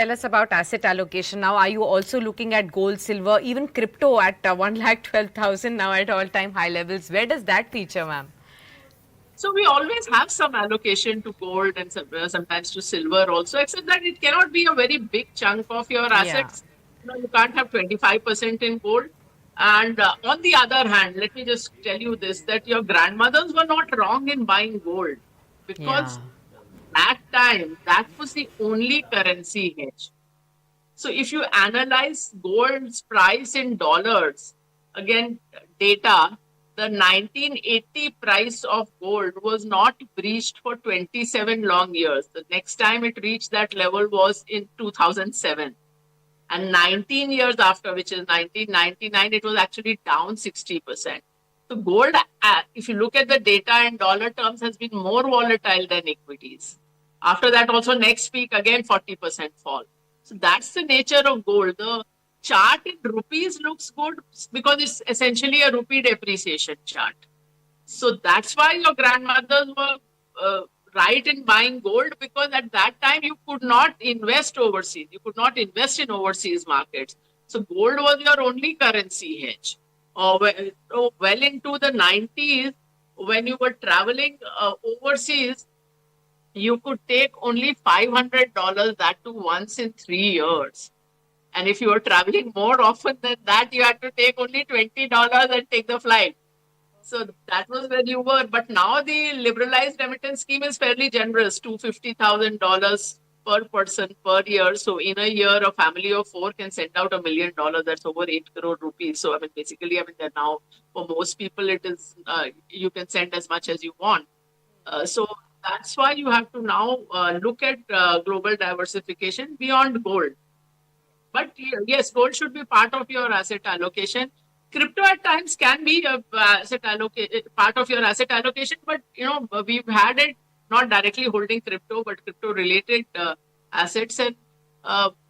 Tell us about asset allocation now. Are you also looking at gold, silver, even crypto at 1,12,000 now at all-time high levels? Where does that feature, ma'am? So we always have some allocation to gold and sometimes to silver also, except that it cannot be a very big chunk of your Yeah. assets. You can't have 25% in gold. And on the other hand, let me just tell you this, that your grandmothers were not wrong in buying gold, Yeah. because that time that was the only currency hedge. So if you analyze gold's price in dollars, again, data, the 1980 price of gold was not breached for 27 long years. The next time it reached that level was in 2007. And 19 years after, which is 1999, it was actually down 60%. So gold, if you look at the data in dollar terms, has been more volatile than equities. After that, also next week, again 40% fall. So that's the nature of gold. The chart in rupees looks good because it's essentially a rupee depreciation chart. So that's why your grandmothers were right in buying gold, because at that time you could not invest overseas. You could not invest in overseas markets. So gold was your only currency hedge. Well into the 90s, when you were traveling overseas, you could take only $500, that too once in 3 years. And if you were traveling more often than that, you had to take only $20 and take the flight. So that was where you were. But now the liberalized remittance scheme is fairly generous, $250,000 per person per year. So in a year, a family of four can send out $1 million. That's over 8 crore rupees. So I mean, basically, they're now, for most people, it is you can send as much as you want. So that's why you have to now look at global diversification beyond gold. But yes, gold should be part of your asset allocation. Crypto at times can be a part of your asset allocation, but we've had it not directly holding crypto, but crypto related assets, and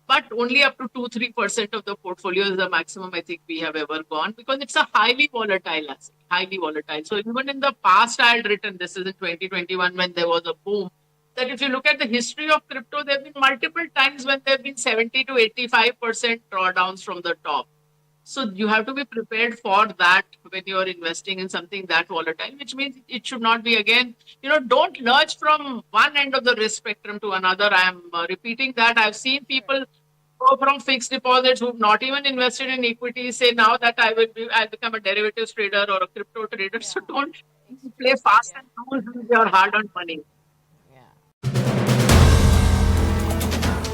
but only up to 2-3% of the portfolio is the maximum I think we have ever gone, because it's a highly volatile asset, highly volatile. So even in the past, I had written, this is in 2021 when there was a boom, that if you look at the history of crypto, there have been multiple times when there have been 70 to 85% drawdowns from the top. So you have to be prepared for that when you're investing in something that volatile, which means it should not be, again, don't lurch from one end of the risk spectrum to another. I'm repeating that. I've seen people go from fixed deposits who've not even invested in equities say now that I'll become a derivatives trader or a crypto trader. Yeah. So don't play fast and loose with your hard-earned money.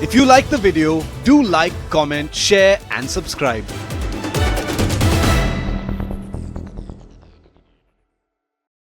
If you like the video, do like, comment, share and subscribe.